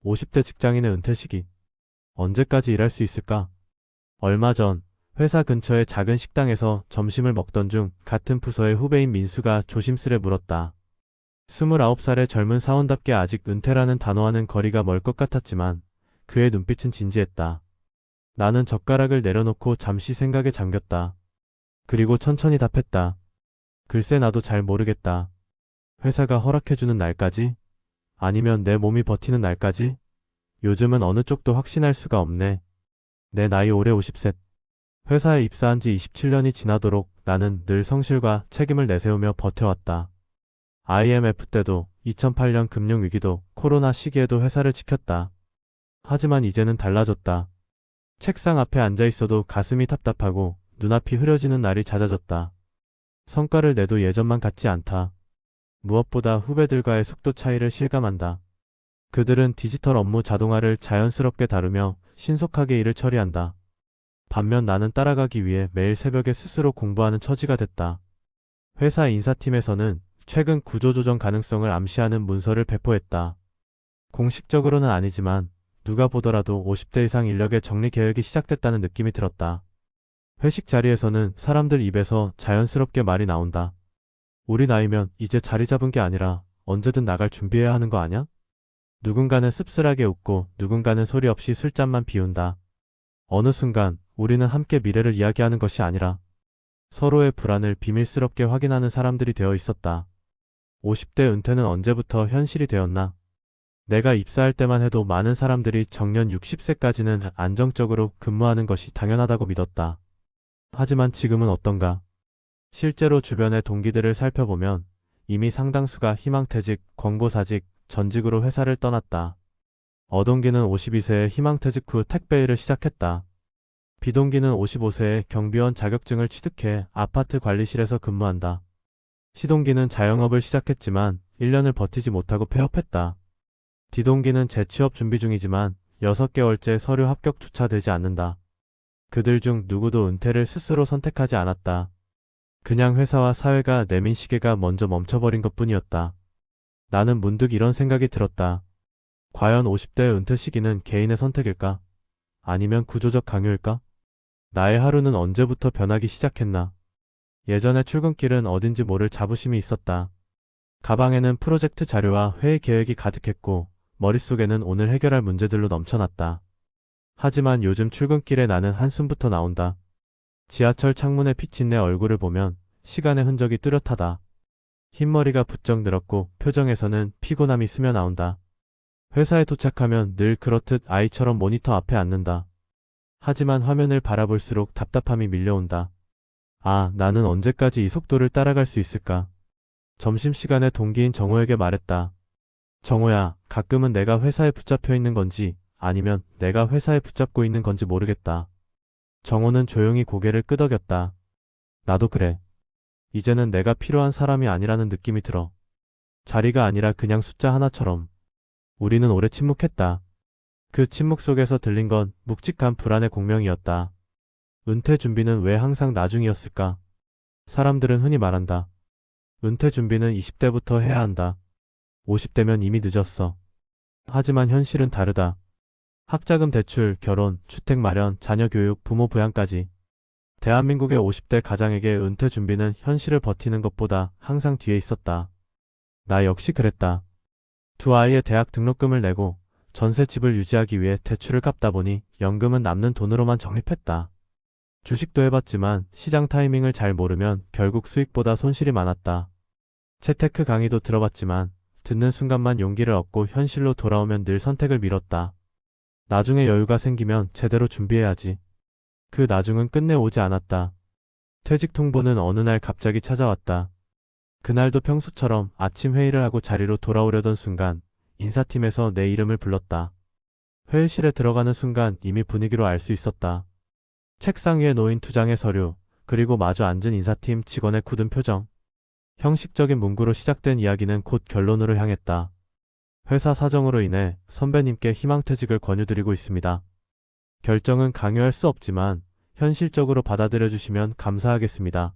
50대 직장인의 은퇴 시기. 언제까지 일할 수 있을까? 얼마 전 회사 근처의 작은 식당에서 점심을 먹던 중 같은 부서의 후배인 민수가 조심스레 물었다. 29살의 젊은 사원답게 아직 은퇴라는 단어와는 거리가 멀 것 같았지만 그의 눈빛은 진지했다. 나는 젓가락을 내려놓고 잠시 생각에 잠겼다. 그리고 천천히 답했다. 글쎄 나도 잘 모르겠다. 회사가 허락해주는 날까지? 아니면 내 몸이 버티는 날까지? 요즘은 어느 쪽도 확신할 수가 없네. 내 나이 올해 50셋. 회사에 입사한 지 27년이 지나도록 나는 늘 성실과 책임을 내세우며 버텨왔다. IMF 때도 2008년 금융위기도 코로나 시기에도 회사를 지켰다. 하지만 이제는 달라졌다. 책상 앞에 앉아 있어도 가슴이 답답하고 눈앞이 흐려지는 날이 잦아졌다. 성과를 내도 예전만 같지 않다. 무엇보다 후배들과의 속도 차이를 실감한다. 그들은 디지털 업무 자동화를 자연스럽게 다루며 신속하게 일을 처리한다. 반면 나는 따라가기 위해 매일 새벽에 스스로 공부하는 처지가 됐다. 회사 인사팀에서는 최근 구조조정 가능성을 암시하는 문서를 배포했다. 공식적으로는 아니지만 누가 보더라도 50대 이상 인력의 정리 계획이 시작됐다는 느낌이 들었다. 회식 자리에서는 사람들 입에서 자연스럽게 말이 나온다. 우리 나이면 이제 자리 잡은 게 아니라 언제든 나갈 준비해야 하는 거 아냐? 누군가는 씁쓸하게 웃고 누군가는 소리 없이 술잔만 비운다. 어느 순간 우리는 함께 미래를 이야기하는 것이 아니라 서로의 불안을 비밀스럽게 확인하는 사람들이 되어 있었다. 50대 은퇴는 언제부터 현실이 되었나? 내가 입사할 때만 해도 많은 사람들이 정년 60세까지는 안정적으로 근무하는 것이 당연하다고 믿었다. 하지만 지금은 어떤가? 실제로 주변의 동기들을 살펴보면 이미 상당수가 희망퇴직, 권고사직, 전직으로 회사를 떠났다. 어동기는 52세에 희망퇴직 후 택배 일을 시작했다. 비동기는 55세에 경비원 자격증을 취득해 아파트 관리실에서 근무한다. 시동기는 자영업을 시작했지만 1년을 버티지 못하고 폐업했다. 디동기는 재취업 준비 중이지만 6개월째 서류 합격조차 되지 않는다. 그들 중 누구도 은퇴를 스스로 선택하지 않았다. 그냥 회사와 사회가 내민 시계가 먼저 멈춰버린 것뿐이었다. 나는 문득 이런 생각이 들었다. 과연 50대의 은퇴 시기는 개인의 선택일까? 아니면 구조적 강요일까? 나의 하루는 언제부터 변하기 시작했나? 예전에 출근길은 어딘지 모를 자부심이 있었다. 가방에는 프로젝트 자료와 회의 계획이 가득했고 머릿속에는 오늘 해결할 문제들로 넘쳐났다. 하지만 요즘 출근길에 나는 한숨부터 나온다. 지하철 창문에 비친 내 얼굴을 보면 시간의 흔적이 뚜렷하다. 흰머리가 부쩍 늘었고 표정에서는 피곤함이 스며나온다. 회사에 도착하면 늘 그렇듯 아이처럼 모니터 앞에 앉는다. 하지만 화면을 바라볼수록 답답함이 밀려온다. 아, 나는 언제까지 이 속도를 따라갈 수 있을까? 점심시간에 동기인 정호에게 말했다. 정호야, 가끔은 내가 회사에 붙잡혀 있는 건지 아니면 내가 회사에 붙잡고 있는 건지 모르겠다. 정호는 조용히 고개를 끄덕였다. 나도 그래. 이제는 내가 필요한 사람이 아니라는 느낌이 들어. 자리가 아니라 그냥 숫자 하나처럼. 우리는 오래 침묵했다. 그 침묵 속에서 들린 건 묵직한 불안의 공명이었다. 은퇴 준비는 왜 항상 나중이었을까? 사람들은 흔히 말한다. 은퇴 준비는 20대부터 해야 한다. 50대면 이미 늦었어. 하지만 현실은 다르다. 학자금 대출, 결혼, 주택 마련, 자녀 교육, 부모 부양까지. 대한민국의 50대 가장에게 은퇴 준비는 현실을 버티는 것보다 항상 뒤에 있었다. 나 역시 그랬다. 두 아이의 대학 등록금을 내고 전셋집을 유지하기 위해 대출을 갚다 보니 연금은 남는 돈으로만 적립했다. 주식도 해봤지만 시장 타이밍을 잘 모르면 결국 수익보다 손실이 많았다. 재테크 강의도 들어봤지만 듣는 순간만 용기를 얻고 현실로 돌아오면 늘 선택을 미뤘다. 나중에 여유가 생기면 제대로 준비해야지. 그 나중은 끝내 오지 않았다. 퇴직 통보는 어느 날 갑자기 찾아왔다. 그날도 평소처럼 아침 회의를 하고 자리로 돌아오려던 순간 인사팀에서 내 이름을 불렀다. 회의실에 들어가는 순간 이미 분위기로 알 수 있었다. 책상 위에 놓인 2장의 서류, 그리고 마주 앉은 인사팀 직원의 굳은 표정. 형식적인 문구로 시작된 이야기는 곧 결론으로 향했다. 회사 사정으로 인해 선배님께 희망퇴직을 권유드리고 있습니다. 결정은 강요할 수 없지만 현실적으로 받아들여 주시면 감사하겠습니다.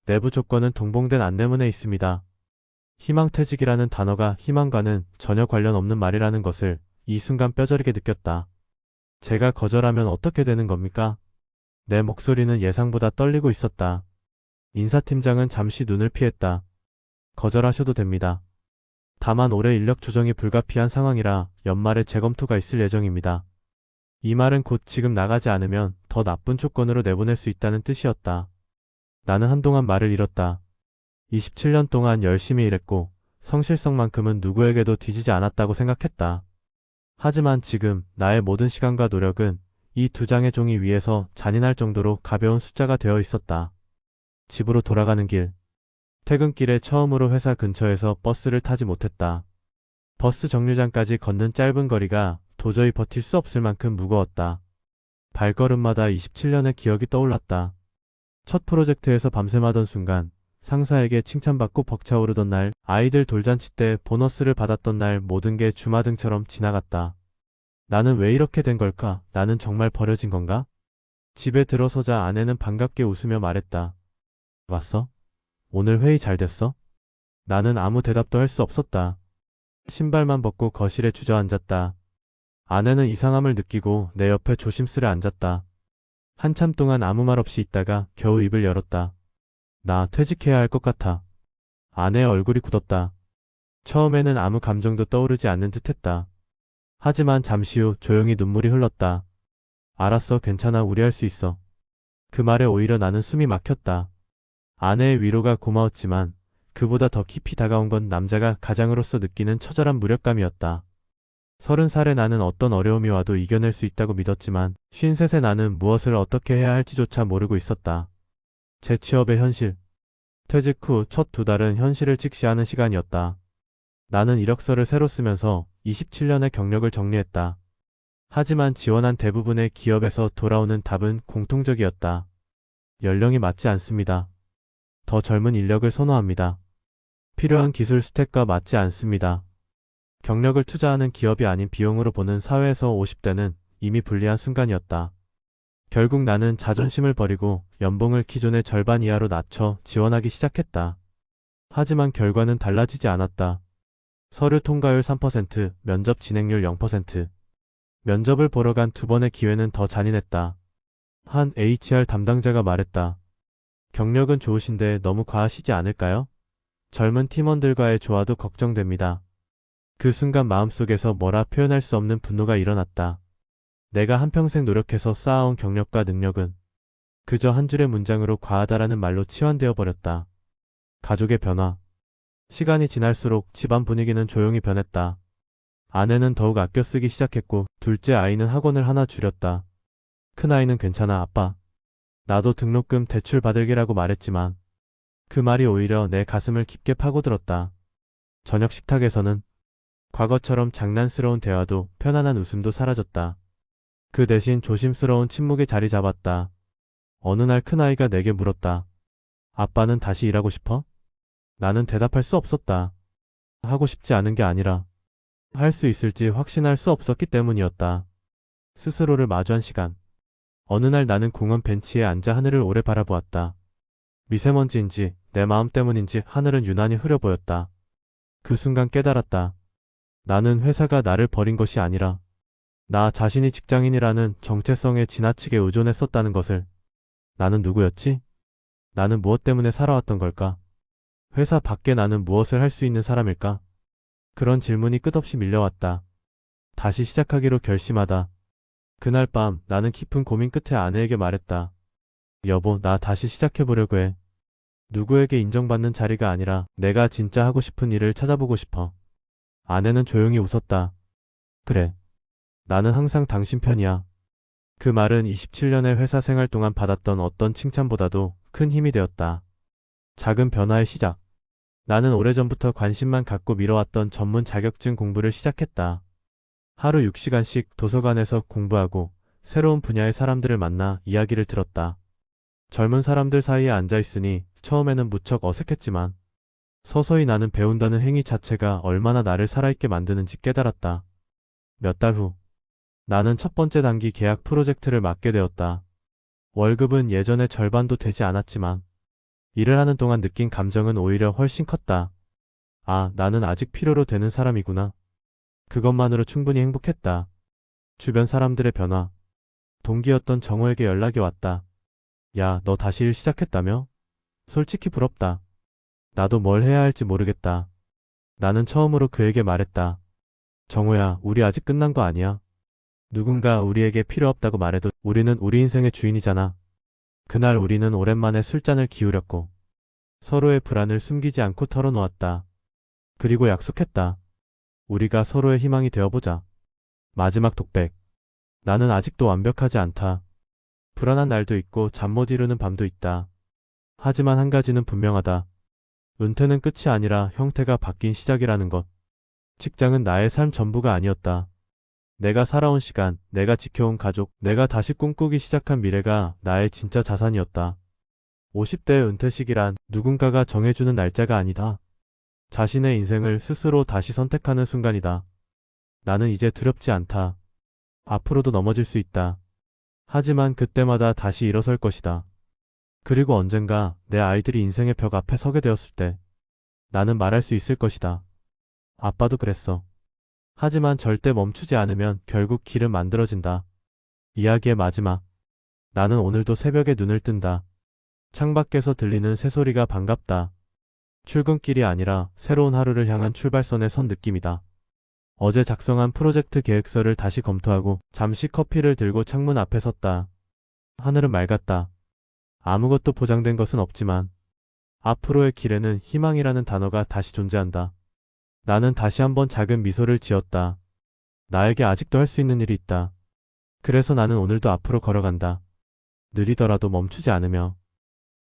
내부 조건은 동봉된 안내문에 있습니다. 희망퇴직이라는 단어가 희망과는 전혀 관련 없는 말이라는 것을 이 순간 뼈저리게 느꼈다. 제가 거절하면 어떻게 되는 겁니까? 내 목소리는 예상보다 떨리고 있었다. 인사팀장은 잠시 눈을 피했다. 거절하셔도 됩니다. 다만 올해 인력 조정이 불가피한 상황이라 연말에 재검토가 있을 예정입니다. 이 말은 곧 지금 나가지 않으면 더 나쁜 조건으로 내보낼 수 있다는 뜻이었다. 나는 한동안 말을 잃었다. 27년 동안 열심히 일했고 성실성만큼은 누구에게도 뒤지지 않았다고 생각했다. 하지만 지금 나의 모든 시간과 노력은 이 두 장의 종이 위에서 잔인할 정도로 가벼운 숫자가 되어 있었다. 집으로 돌아가는 길. 퇴근길에 처음으로 회사 근처에서 버스를 타지 못했다. 버스 정류장까지 걷는 짧은 거리가 도저히 버틸 수 없을 만큼 무거웠다. 발걸음마다 27년의 기억이 떠올랐다. 첫 프로젝트에서 밤샘하던 순간, 상사에게 칭찬받고 벅차오르던 날, 아이들 돌잔치 때 보너스를 받았던 날, 모든 게 주마등처럼 지나갔다. 나는 왜 이렇게 된 걸까? 나는 정말 버려진 건가? 집에 들어서자 아내는 반갑게 웃으며 말했다. 왔어? 오늘 회의 잘 됐어? 나는 아무 대답도 할 수 없었다. 신발만 벗고 거실에 주저앉았다. 아내는 이상함을 느끼고 내 옆에 조심스레 앉았다. 한참 동안 아무 말 없이 있다가 겨우 입을 열었다. 나 퇴직해야 할 것 같아. 아내의 얼굴이 굳었다. 처음에는 아무 감정도 떠오르지 않는 듯했다. 하지만 잠시 후 조용히 눈물이 흘렀다. 알았어, 괜찮아, 우리 할 수 있어. 그 말에 오히려 나는 숨이 막혔다. 아내의 위로가 고마웠지만 그보다 더 깊이 다가온 건 남자가 가장으로서 느끼는 처절한 무력감이었다. 30살의 나는 어떤 어려움이 와도 이겨낼 수 있다고 믿었지만 53세 나는 무엇을 어떻게 해야 할지조차 모르고 있었다. 재취업의 현실. 퇴직 후 첫 2달은 현실을 직시하는 시간이었다. 나는 이력서를 새로 쓰면서 27년의 경력을 정리했다. 하지만 지원한 대부분의 기업에서 돌아오는 답은 공통적이었다. 연령이 맞지 않습니다. 더 젊은 인력을 선호합니다. 필요한 기술 스택과 맞지 않습니다. 경력을 투자하는 기업이 아닌 비용으로 보는 사회에서 50대는 이미 불리한 순간이었다. 결국 나는 자존심을 버리고 연봉을 기존의 절반 이하로 낮춰 지원하기 시작했다. 하지만 결과는 달라지지 않았다. 서류 통과율 3%, 면접 진행률 0%. 면접을 보러 간 2번의 기회는 더 잔인했다. 한 HR 담당자가 말했다. 경력은 좋으신데 너무 과하시지 않을까요? 젊은 팀원들과의 조화도 걱정됩니다. 그 순간 마음속에서 뭐라 표현할 수 없는 분노가 일어났다. 내가 한평생 노력해서 쌓아온 경력과 능력은 그저 한 줄의 문장으로 과하다라는 말로 치환되어 버렸다. 가족의 변화. 시간이 지날수록 집안 분위기는 조용히 변했다. 아내는 더욱 아껴 쓰기 시작했고 둘째 아이는 학원을 하나 줄였다. 큰아이는 괜찮아, 아빠. 나도 등록금 대출 받을게라고 말했지만 그 말이 오히려 내 가슴을 깊게 파고들었다. 저녁 식탁에서는 과거처럼 장난스러운 대화도 편안한 웃음도 사라졌다. 그 대신 조심스러운 침묵이 자리 잡았다. 어느 날 큰아이가 내게 물었다. 아빠는 다시 일하고 싶어? 나는 대답할 수 없었다. 하고 싶지 않은 게 아니라 할 수 있을지 확신할 수 없었기 때문이었다. 스스로를 마주한 시간. 어느 날 나는 공원 벤치에 앉아 하늘을 오래 바라보았다. 미세먼지인지 내 마음 때문인지 하늘은 유난히 흐려 보였다. 그 순간 깨달았다. 나는 회사가 나를 버린 것이 아니라 나 자신이 직장인이라는 정체성에 지나치게 의존했었다는 것을. 나는 누구였지? 나는 무엇 때문에 살아왔던 걸까? 회사 밖에 나는 무엇을 할 수 있는 사람일까? 그런 질문이 끝없이 밀려왔다. 다시 시작하기로 결심하다. 그날 밤 나는 깊은 고민 끝에 아내에게 말했다. 여보, 나 다시 시작해보려고 해. 누구에게 인정받는 자리가 아니라 내가 진짜 하고 싶은 일을 찾아보고 싶어. 아내는 조용히 웃었다. 그래. 나는 항상 당신 편이야. 그 말은 27년의 회사 생활 동안 받았던 어떤 칭찬보다도 큰 힘이 되었다. 작은 변화의 시작. 나는 오래전부터 관심만 갖고 미뤄왔던 전문 자격증 공부를 시작했다. 하루 6시간씩 도서관에서 공부하고 새로운 분야의 사람들을 만나 이야기를 들었다. 젊은 사람들 사이에 앉아있으니 처음에는 무척 어색했지만 서서히 나는 배운다는 행위 자체가 얼마나 나를 살아있게 만드는지 깨달았다. 몇 달 후, 나는 첫 번째 단기 계약 프로젝트를 맡게 되었다. 월급은 예전의 절반도 되지 않았지만 일을 하는 동안 느낀 감정은 오히려 훨씬 컸다. 아, 나는 아직 필요로 되는 사람이구나. 그것만으로 충분히 행복했다. 주변 사람들의 변화. 동기였던 정호에게 연락이 왔다. 야, 너 다시 일 시작했다며? 솔직히 부럽다. 나도 뭘 해야 할지 모르겠다. 나는 처음으로 그에게 말했다. 정호야, 우리 아직 끝난 거 아니야. 누군가 우리에게 필요 없다고 말해도 우리는 우리 인생의 주인이잖아. 그날 우리는 오랜만에 술잔을 기울였고 서로의 불안을 숨기지 않고 털어놓았다. 그리고 약속했다. 우리가 서로의 희망이 되어보자. 마지막 독백. 나는 아직도 완벽하지 않다. 불안한 날도 있고 잠 못 이루는 밤도 있다. 하지만 한 가지는 분명하다. 은퇴는 끝이 아니라 형태가 바뀐 시작이라는 것. 직장은 나의 삶 전부가 아니었다. 내가 살아온 시간, 내가 지켜온 가족, 내가 다시 꿈꾸기 시작한 미래가 나의 진짜 자산이었다. 50대의 은퇴식이란 누군가가 정해주는 날짜가 아니다. 자신의 인생을 스스로 다시 선택하는 순간이다. 나는 이제 두렵지 않다. 앞으로도 넘어질 수 있다. 하지만 그때마다 다시 일어설 것이다. 그리고 언젠가 내 아이들이 인생의 벽 앞에 서게 되었을 때 나는 말할 수 있을 것이다. 아빠도 그랬어. 하지만 절대 멈추지 않으면 결국 길은 만들어진다. 이야기의 마지막. 나는 오늘도 새벽에 눈을 뜬다. 창밖에서 들리는 새소리가 반갑다. 출근길이 아니라 새로운 하루를 향한 출발선에 선 느낌이다. 어제 작성한 프로젝트 계획서를 다시 검토하고 잠시 커피를 들고 창문 앞에 섰다. 하늘은 맑았다. 아무것도 보장된 것은 없지만 앞으로의 길에는 희망이라는 단어가 다시 존재한다. 나는 다시 한번 작은 미소를 지었다. 나에게 아직도 할 수 있는 일이 있다. 그래서 나는 오늘도 앞으로 걸어간다. 느리더라도 멈추지 않으며.